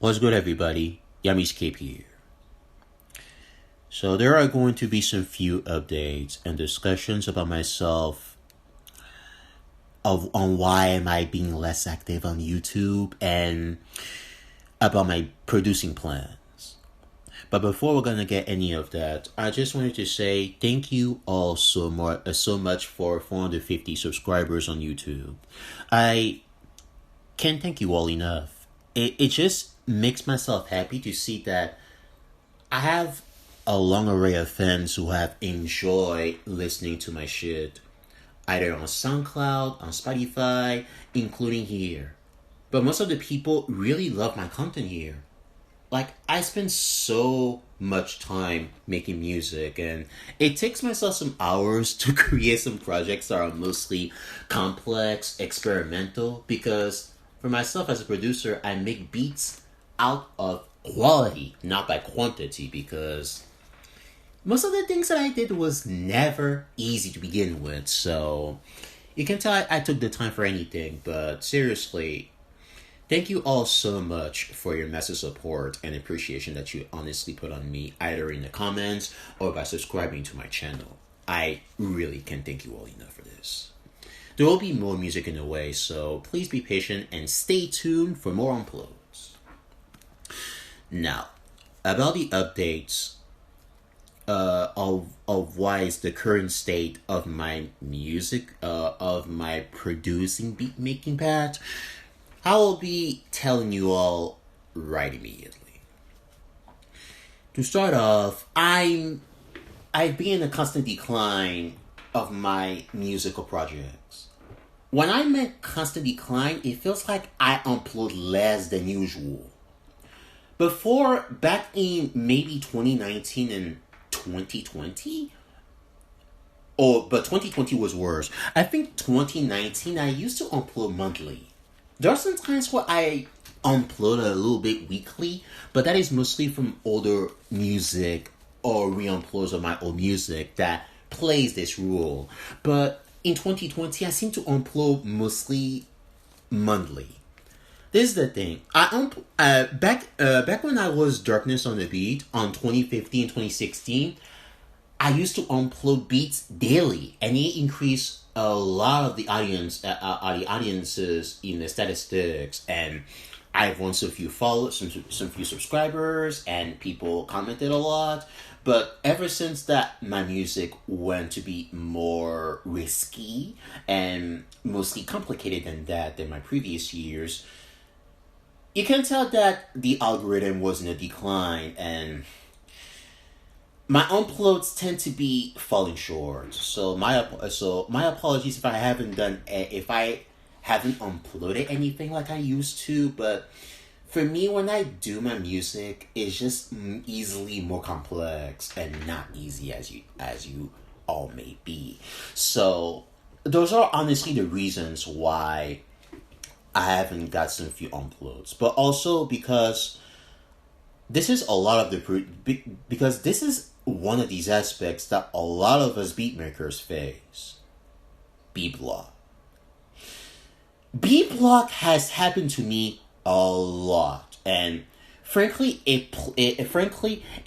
What's good, everybody? Yamiscape here. So there are going to be some few updates and discussions about myself on why am I being less active on YouTube and about my producing plans. But before we're gonna get any of that, I just wanted to say thank you all so much for 450 subscribers on YouTube. I can't thank you all enough. It just makes myself happy to see that I have a long array of fans who have enjoyed listening to my shit, either on SoundCloud, on Spotify, including here. But most of the people really love my content here. Like, I spend so much time making music, and it takes myself some hours to create some projects that are mostly complex, experimental, because for myself as a producer, I make beats out of quality, not by quantity, because most of the things that I did was never easy to begin with. So you can tell I took the time for anything, but seriously, thank you all so much for your massive support and appreciation that you honestly put on me, either in the comments or by subscribing to my channel. I really can't thank you all enough for this. There will be more music in the way, so please be patient and stay tuned for more uploads. Now, about the updates of why is the current state of my music, of my producing beat making path, I will be telling you all right immediately. To start off, I've been in a constant decline of my musical projects. When I meant constant decline, it feels like I upload less than usual. Before, back in maybe 2019 and 2020, but 2020 was worse. I think 2019 I used to upload monthly. There are some times where I upload a little bit weekly, but that is mostly from older music or re-uploads of my old music that plays this rule. But in 2020, I seem to upload mostly monthly. This is the thing. Back when I was Darkness on the Beat on 2015, 2016, I used to upload beats daily, and it increased a lot of the audiences in the statistics, and I've won some few some few subscribers, and people commented a lot. But ever since that, my music went to be more risky and mostly complicated than my previous years. You can tell that the algorithm was in a decline, and my uploads tend to be falling short. So my apologies if I haven't uploaded anything like I used to. But for me, when I do my music, it's just easily more complex and not easy as you all may be. So those are honestly the reasons why I haven't got some few uploads, but also because this is because this is one of these aspects that a lot of us beatmakers face. Beat block. Beat block has happened to me a lot, and frankly, it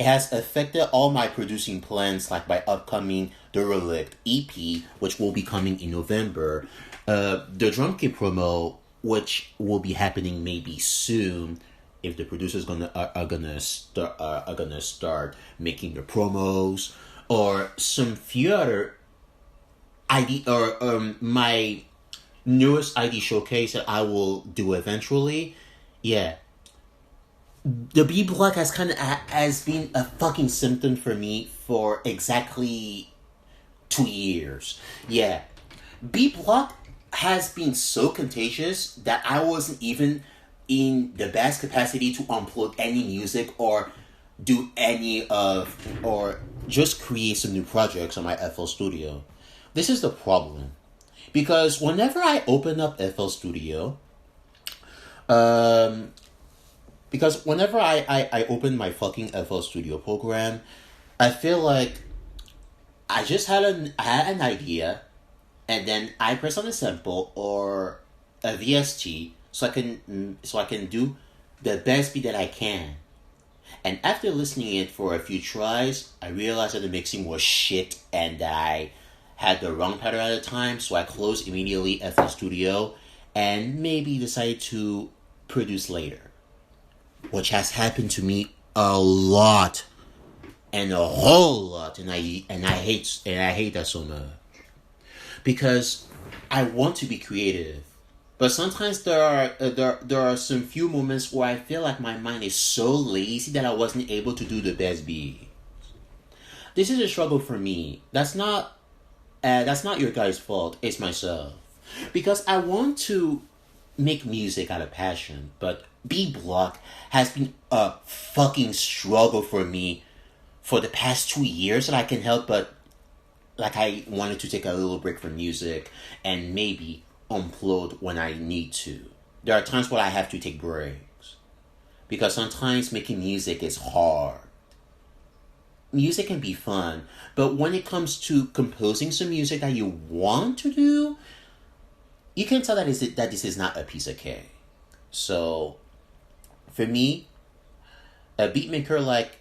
has affected all my producing plans, like my upcoming The Relict EP, which will be coming in November, the drum kit promo, which will be happening maybe soon, if the producers are gonna start making the promos, or some few other ID, or my newest ID showcase that I will do eventually. Yeah, the B block has been a fucking symptom for me for exactly 2 years. Yeah, B block has been so contagious that I wasn't even in the best capacity to upload any music or do or just create some new projects on my FL Studio. This is the problem, because whenever I open up FL Studio, because whenever I open my fucking FL Studio program, I feel like I had an idea, and then I press on a sample or a VST so I can do the best beat that I can. And after listening it for a few tries, I realized that the mixing was shit and that I had the wrong pattern at the time, so I closed immediately at the studio and maybe decided to produce later. Which has happened to me a lot and a whole lot, and I hate that so much. Because I want to be creative. But sometimes there are some few moments where I feel like my mind is so lazy that I wasn't able to do the best beat. This is a struggle for me. That's not your guys' fault. It's myself, because I want to make music out of passion. But B Block has been a fucking struggle for me for the past 2 years, that I can help but like I wanted to take a little break from music and maybe unplug when I need to. There are times where I have to take breaks because sometimes making music is hard. Music can be fun, but when it comes to composing some music that you want to do, you can tell that this is not a piece of cake. So, for me, a beat maker like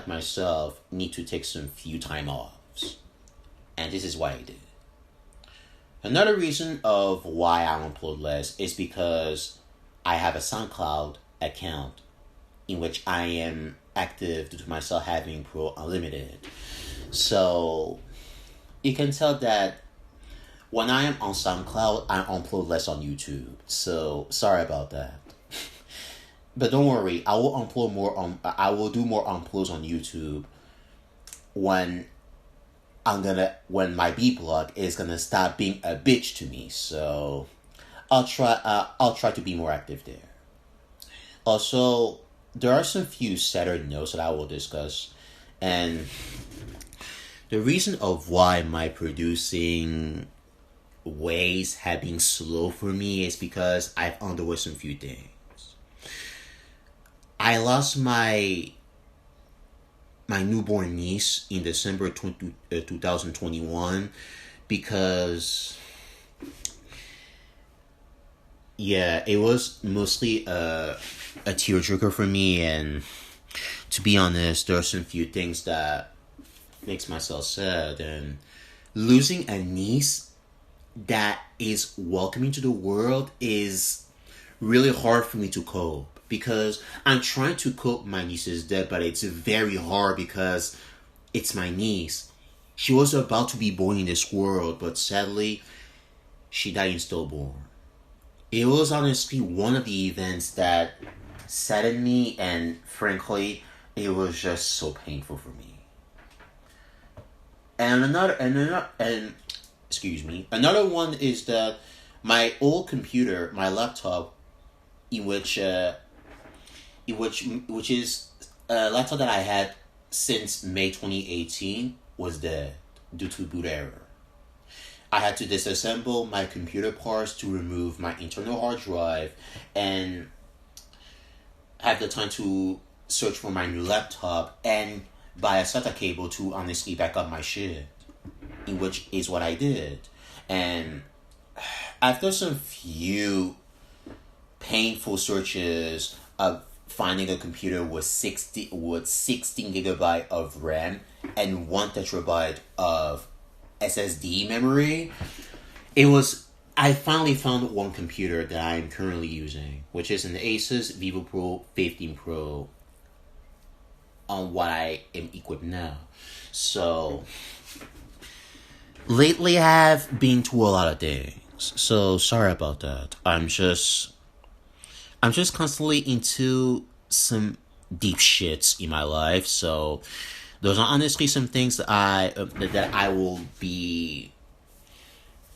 myself need to take some few time offs, and this is why I did. Another reason of why I upload less is because I have a SoundCloud account in which I am active due to myself having Pro Unlimited. So you can tell that when I am on SoundCloud, I upload less on YouTube. So sorry about that. But don't worry, I will do more uploads on YouTube when when my B blog is gonna stop being a bitch to me. So I'll try to be more active there. Also, there are some few sadder notes that I will discuss, and the reason of why my producing ways have been slow for me is because I've underwent some few things. I lost my newborn niece in December 2021 because, yeah, it was mostly a tearjerker for me, and to be honest, there are some few things that makes myself sad, and losing a niece that is welcoming to the world is really hard for me to cope, because I'm trying to cope my niece's death, but it's very hard because it's my niece. She was about to be born in this world, but sadly, she died in stillborn. It was honestly one of the events that saddened me, and frankly, it was just so painful for me. And excuse me, another one is that my old computer, my laptop, in which which is a laptop that I had since May 2018, was dead due to boot error. I had to disassemble my computer parts to remove my internal hard drive and have the time to search for my new laptop and buy a SATA cable to honestly back up my shit, in which is what I did. And after some few painful searches of finding a computer with 16 gigabyte of RAM and 1 terabyte of SSD memory, I finally found one computer that I'm currently using, which is an Asus VivoPro 15 Pro on what I am equipped now. So lately I have been through a lot of things. So sorry about that. I'm just constantly into some deep shits in my life. So those are honestly some things that I will be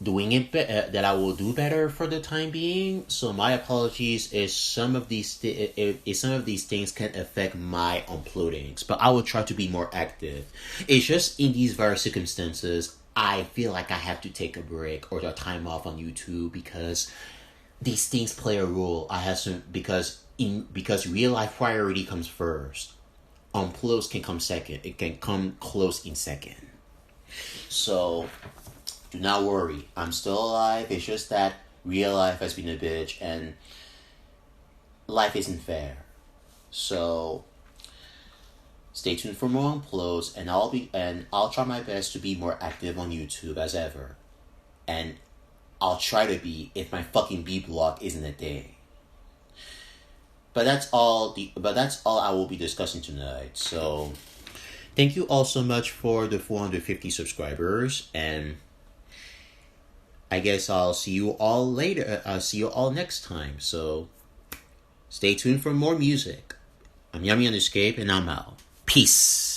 doing that I will do better for the time being. So my apologies if some of these things can affect my uploadings, but I will try to be more active. It's just in these various circumstances, I feel like I have to take a break or a time off on YouTube because these things play a role. I have some because real life priority comes first. Close can come second. It can come close in second. So do not worry. I'm still alive. It's just that real life has been a bitch, and life isn't fair. So stay tuned for more uploads, and I'll try my best to be more active on YouTube as ever. And I'll try to be if my fucking B block isn't a day. But that's all I will be discussing tonight. So thank you all so much for the 450 subscribers, and I guess I'll see you all later. I'll see you all next time. So stay tuned for more music. I'm yamiscape, and I'm out. Peace.